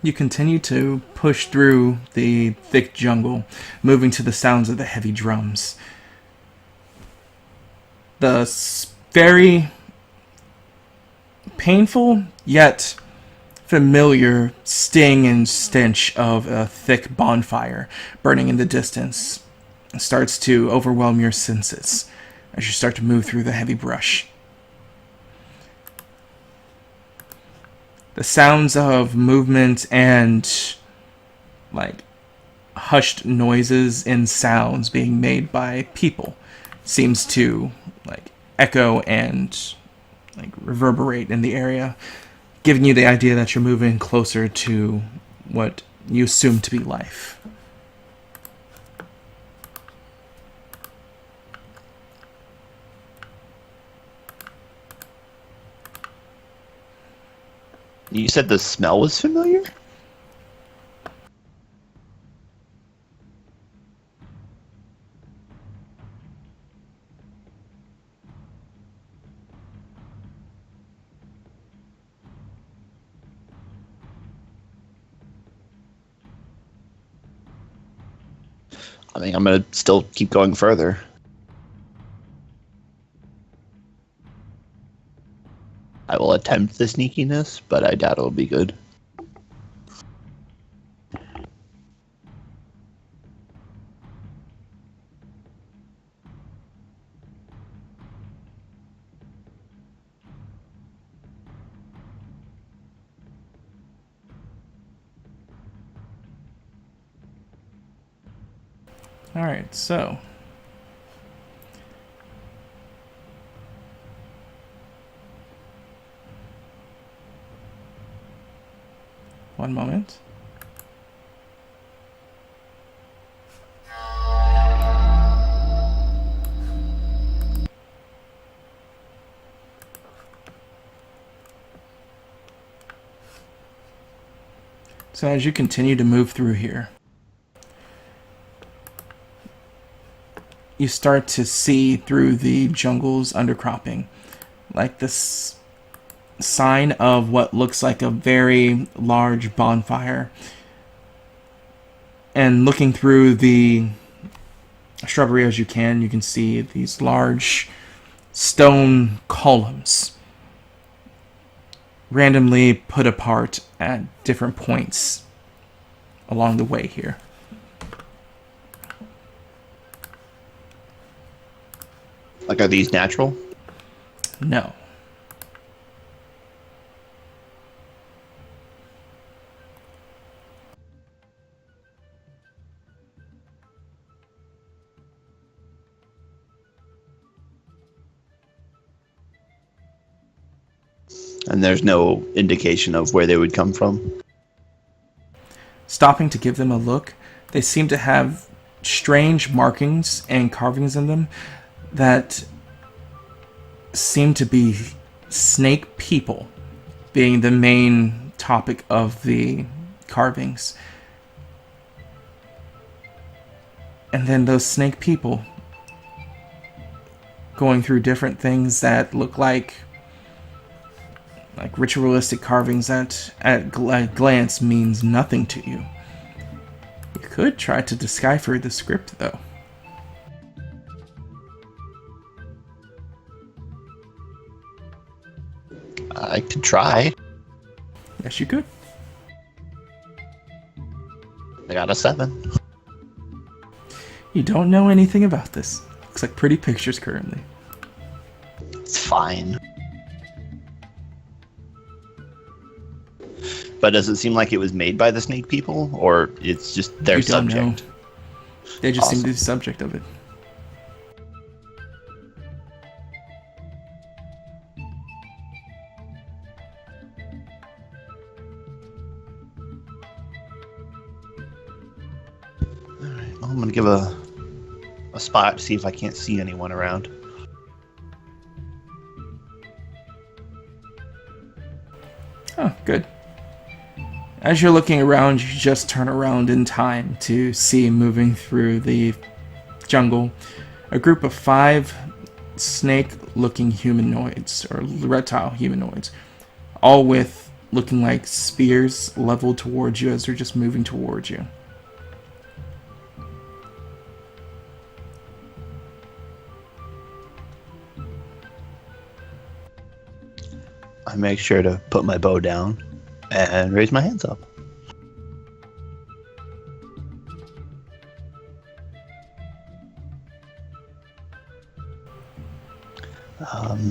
You continue to push through the thick jungle, moving to the sounds of the heavy drums. The very painful yet familiar sting and stench of a thick bonfire burning in the distance starts to overwhelm your senses as you start to move through the heavy brush. The sounds of movement and hushed noises and sounds being made by people seems to echo and reverberate in the area, giving you the idea that you're moving closer to what you assume to be life. You said the smell was familiar? I'm gonna still keep going further. I will attempt the sneakiness, but I doubt it'll be good. Alright, so one moment. So as you continue to move through here, you start to see through the jungle's undercropping, like this sign of what looks like a very large bonfire. And looking through the shrubbery as you can see these large stone columns randomly put apart at different points along the way here. Like, are these natural? No. And there's no indication of where they would come from? Stopping to give them a look, they seem to have strange markings and carvings in them that seem to be snake people, being the main topic of the carvings. And then those snake people going through different things that look like ritualistic carvings that at glance means nothing to you. You could try to decipher the script, though. I could try. Yes, you could. I got a 7. You don't know anything about this. Looks like pretty pictures currently. It's fine. But does it seem like it was made by the snake people, or it's just their You don't subject? know. They just seem to Awesome. be the subject of it. Alright, well, I'm gonna give a spot to see if I can't see anyone around. Oh, good. As you're looking around, you just turn around in time to see moving through the jungle a group of 5 snake-looking humanoids, or reptile humanoids, all with looking like spears leveled towards you as they're just moving towards you. I make sure to put my bow down and raise my hands up.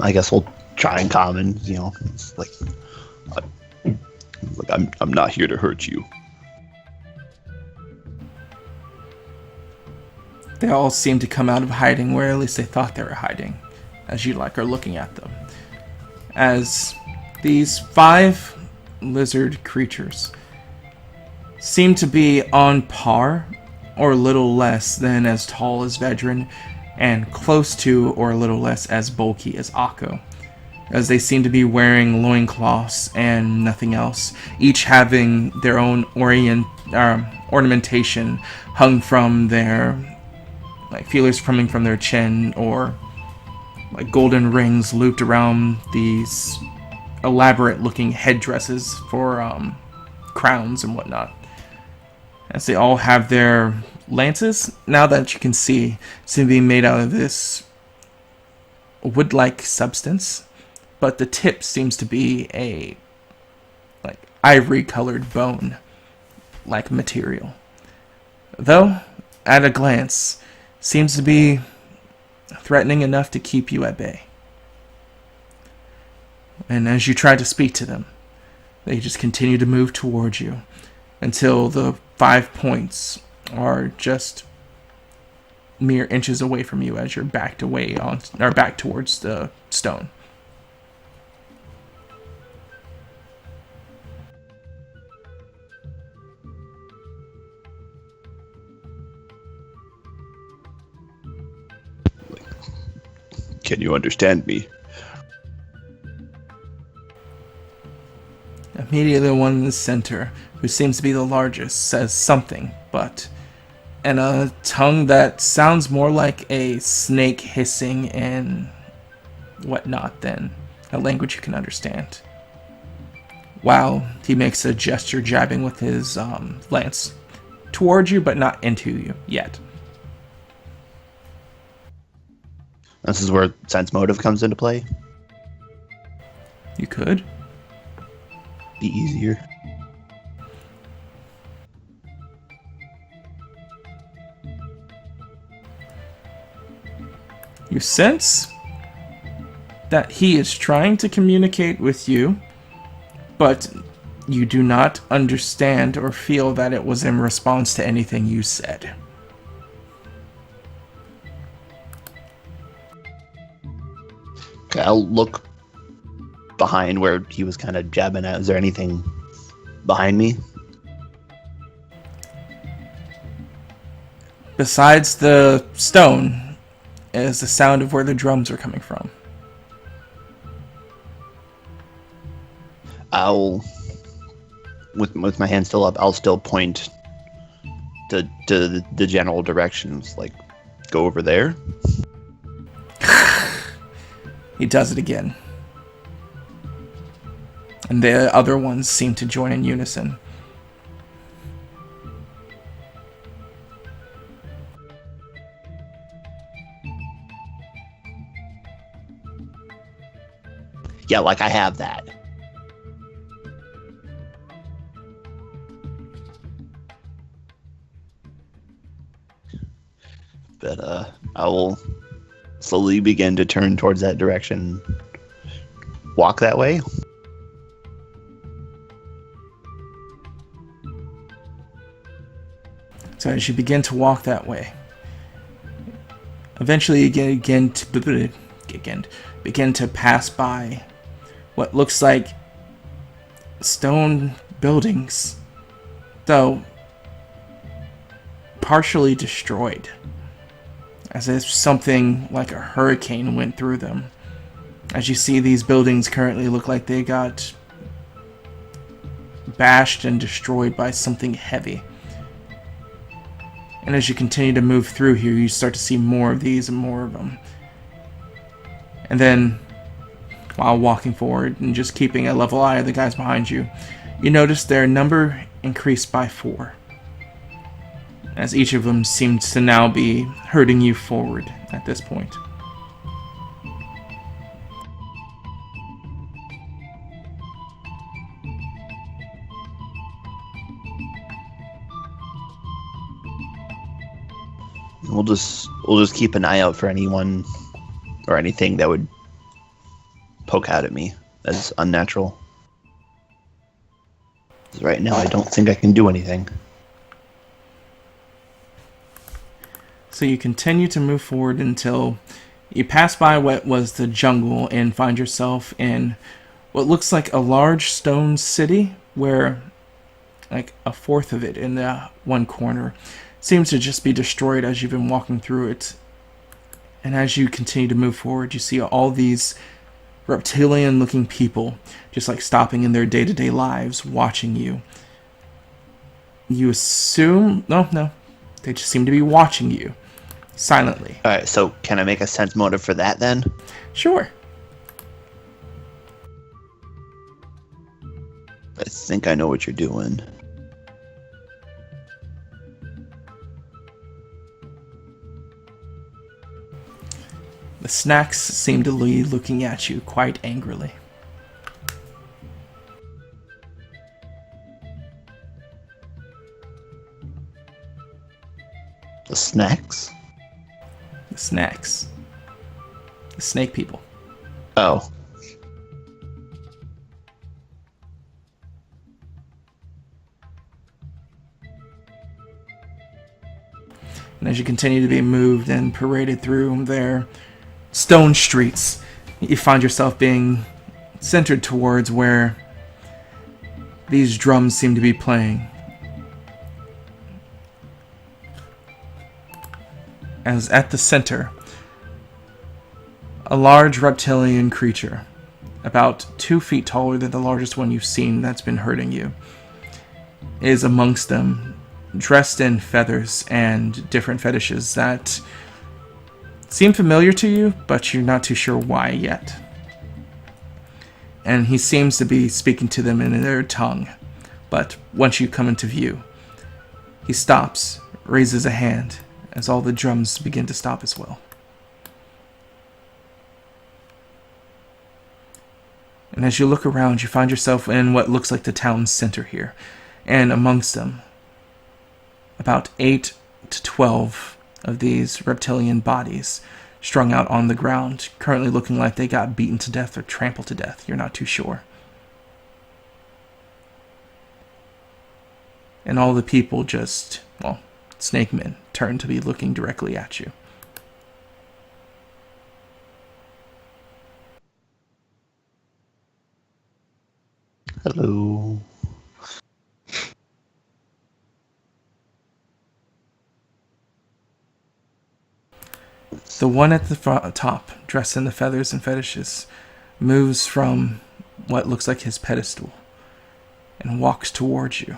I guess we'll try in common, it's like I'm not here to hurt you. They all seem to come out of hiding, where at least they thought they were hiding, as you are looking at them. As these 5 lizard creatures seem to be on par, or a little less than as tall as Vedran, and close to or a little less as bulky as Akko, as they seem to be wearing loincloths and nothing else, each having their own ornamentation hung from their feelers coming from their chin, or golden rings looped around these elaborate looking headdresses for crowns and whatnot. As they all have their lances, now that you can see, seem to be made out of this wood-like substance, but the tip seems to be a ivory-colored bone-like material. Though, at a glance, seems to be threatening enough to keep you at bay. And as you try to speak to them, they just continue to move towards you until the 5 points are just mere inches away from you as you're back towards the stone. Can you understand me? Immediately the one in the center, who seems to be the largest, says something, but in a tongue that sounds more like a snake hissing and whatnot than a language you can understand. While he makes a gesture jabbing with his lance towards you, but not into you yet. This is where sense motive comes into play. You could. Be easier. You sense that he is trying to communicate with you, but you do not understand or feel that it was in response to anything you said. Okay, I'll look behind where he was kind of jabbing at. Is there anything behind me? Besides the stone is the sound of where the drums are coming from. I'll, with my hand still up, I'll still point to the general directions, like, go over there. He does it again. And the other ones seem to join in unison. Yeah, like I have that. But I will slowly begin to turn towards that direction. Walk that way. So as you begin to walk that way, eventually you begin to pass by what looks like stone buildings, though partially destroyed, as if something like a hurricane went through them. As you see, these buildings currently look like they got bashed and destroyed by something heavy. And as you continue to move through here, you start to see more of these and more of them. And then, while walking forward and just keeping a level eye of the guys behind you, you notice their number increased by 4. As each of them seems to now be herding you forward at this point. We'll just keep an eye out for anyone or anything that would poke out at me as unnatural. 'Cause right now, I don't think I can do anything. So you continue to move forward until you pass by what was the jungle and find yourself in what looks like a large stone city where like a fourth of it in the one corner seems to just be destroyed as you've been walking through it. And as you continue to move forward, you see all these reptilian-looking people just like stopping in their day-to-day lives, watching you. You assume... No. They just seem to be watching you. Silently. Alright, so can I make a sense motive for that then? Sure. I think I know what you're doing. The snacks seem to be looking at you quite angrily. The snacks? The snacks. The snake people. Oh. And as you continue to be moved and paraded through their stone streets, you find yourself being centered towards where these drums seem to be playing. As at the center, a large reptilian creature about 2 feet taller than the largest one you've seen that's been hurting you, is amongst them, dressed in feathers and different fetishes that seem familiar to you, but you're not too sure why yet. And he seems to be speaking to them in their tongue. But once you come into view, he stops, raises a hand, as all the drums begin to stop as well. And as you look around, you find yourself in what looks like the town center here. And amongst them, about 8 to 12 of these reptilian bodies strung out on the ground, currently looking like they got beaten to death or trampled to death. You're not too sure. And all the people just, well, snake men, turn to be looking directly at you. Hello. The one at the top, dressed in the feathers and fetishes, moves from what looks like his pedestal and walks towards you.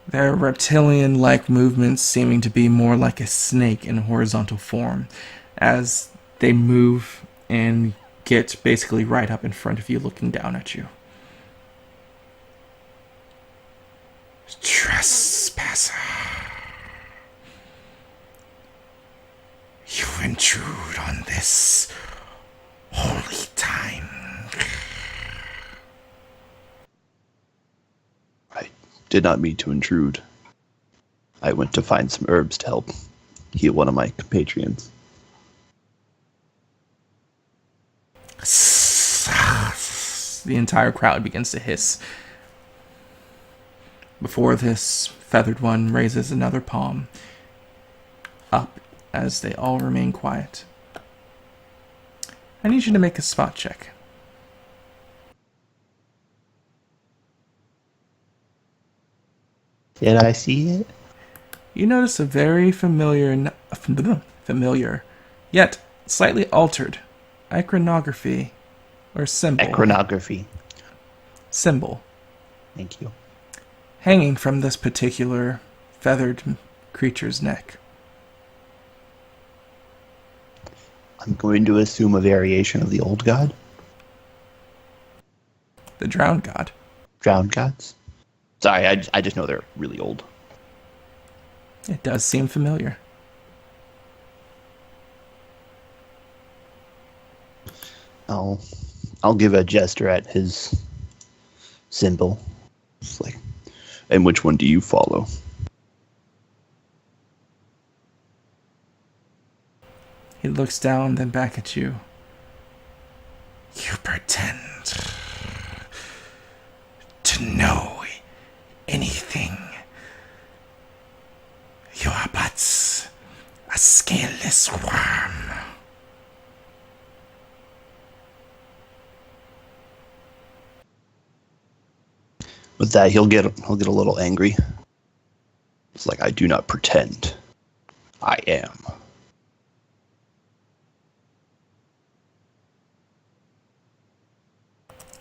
Their reptilian-like movements seeming to be more like a snake in horizontal form as they move and get basically right up in front of you, looking down at you. Trespasser. You intrude on this holy time. I did not mean to intrude. I went to find some herbs to help heal one of my compatriots. The entire crowd begins to hiss before this feathered one raises another palm up as they all remain quiet. I need you to make a spot check. Did I see it? You notice a very familiar, yet slightly altered iconography or symbol. Iconography. Symbol. Thank you. Hanging from this particular feathered creature's neck. I'm going to assume a variation of the old god. The drowned god. Drowned gods? Sorry, I just know they're really old. It does seem familiar. I'll give a gesture at his symbol. It's like, and which one do you follow? He looks down, then back at you. You pretend to know anything. You are but a scaleless worm. With that, he'll get a little angry. It's like, I do not pretend. I am.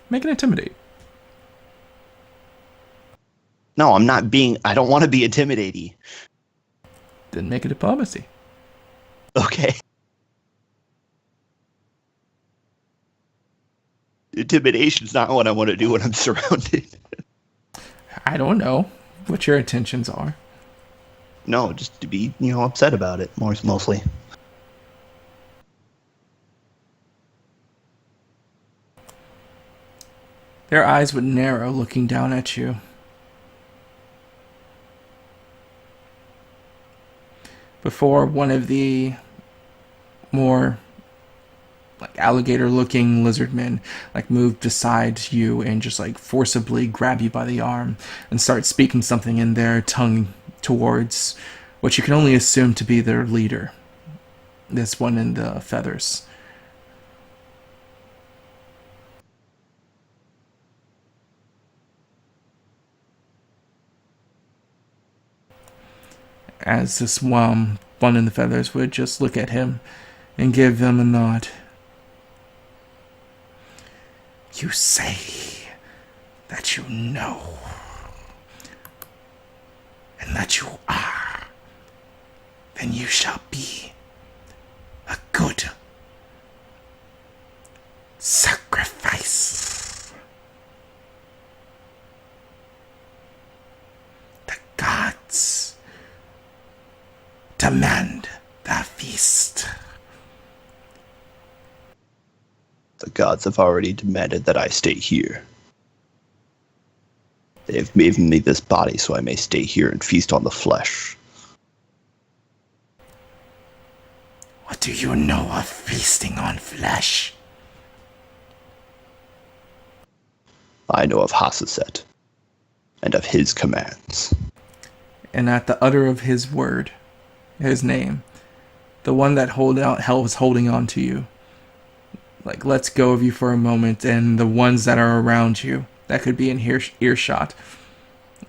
Make an intimidate. No, I'm not being... I don't want to be intimidating. Then make a diplomacy. Okay. Intimidation's not what I want to do when I'm surrounded. I don't know what your intentions are. No, just to be, upset about it, mostly. Their eyes would narrow, looking down at you. Before one of the more alligator-looking lizard men moved beside you and just forcibly grab you by the arm and start speaking something in their tongue towards what you can only assume to be their leader. This one in the feathers. As this one in the feathers would just look at him and give them a nod. you say that you know and that you are, then you shall be a good sacrifice. The gods demand the feast. The gods have already demanded that I stay here. They have given me this body so I may stay here and feast on the flesh. What do you know of feasting on flesh? I know of Hasaset, and of his commands. And at the utter of his word, his name, the one that hell was holding on to you, like lets go of you for a moment, and the ones that are around you, that could be in earshot,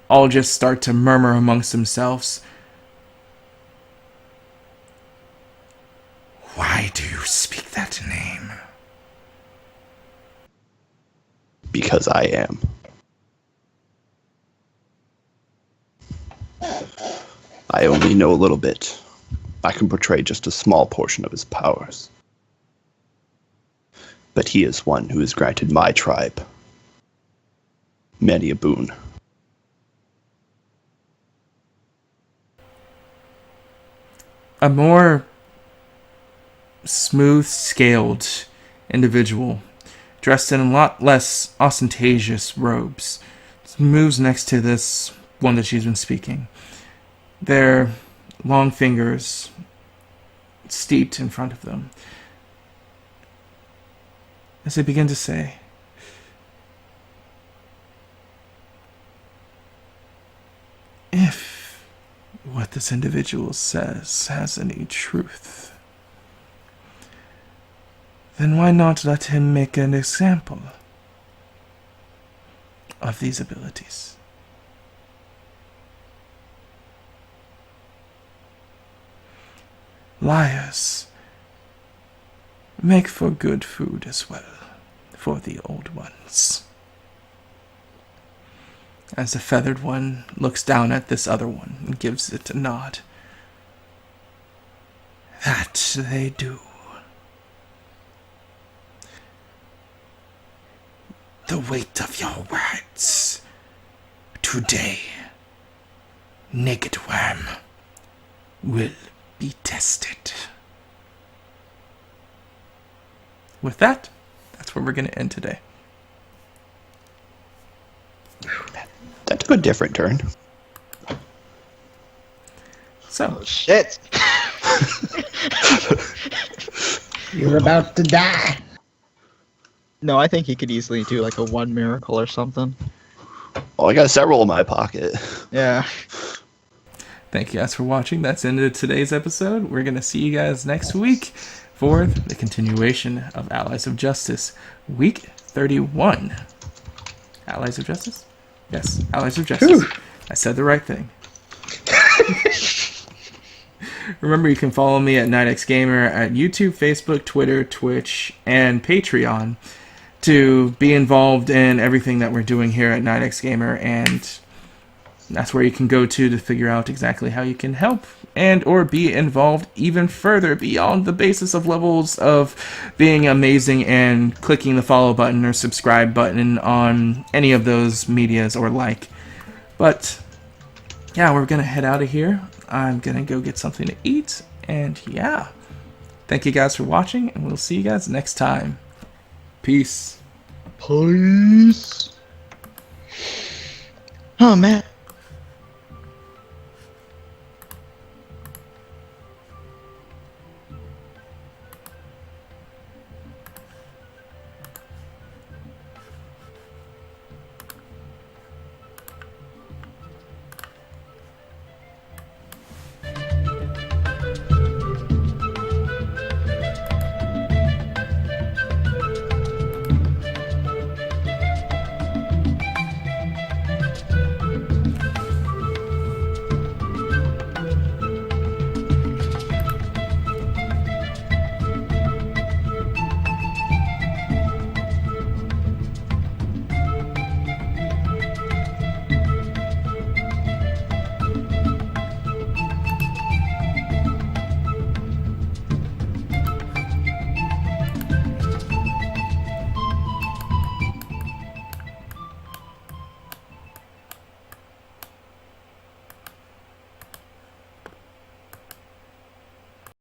all just start to murmur amongst themselves. Why do you speak that name? Because I am. I only know a little bit. I can portray just a small portion of his powers. But he is one who has granted my tribe many a boon. A more smooth-scaled individual, dressed in a lot less ostentatious robes, moves next to this one that she's been speaking. Their long fingers steeped in front of them, as they begin to say, if what this individual says has any truth, then why not let him make an example of these abilities? Liars make for good food as well, for the old ones. As the feathered one looks down at this other one and gives it a nod. That they do. The weight of your words today, Nightxgamer, will be tested. With that, that's where we're going to end today. That took a different turn. So, Oh, shit. You're about to die. No, I think he could easily do like a one miracle or something. Oh, I got several in my pocket. Yeah. thank you guys for watching. That's the end of today's episode. We're going to see you guys next week for the continuation of Allies of Justice, week 31. Allies of Justice? Yes, Allies of Justice. Whew. I said the right thing. Remember, you can follow me at Nightxgamer at YouTube, Facebook, Twitter, Twitch, and Patreon to be involved in everything that we're doing here at Nightxgamer, and that's where you can go to figure out exactly how you can help and or be involved even further beyond the basis of levels of being amazing and clicking the follow button or subscribe button on any of those medias or like. But yeah, we're gonna head out of here. I'm gonna go get something to eat, and yeah, thank you guys for watching, and we'll see you guys next time. Peace. Peace. Oh man.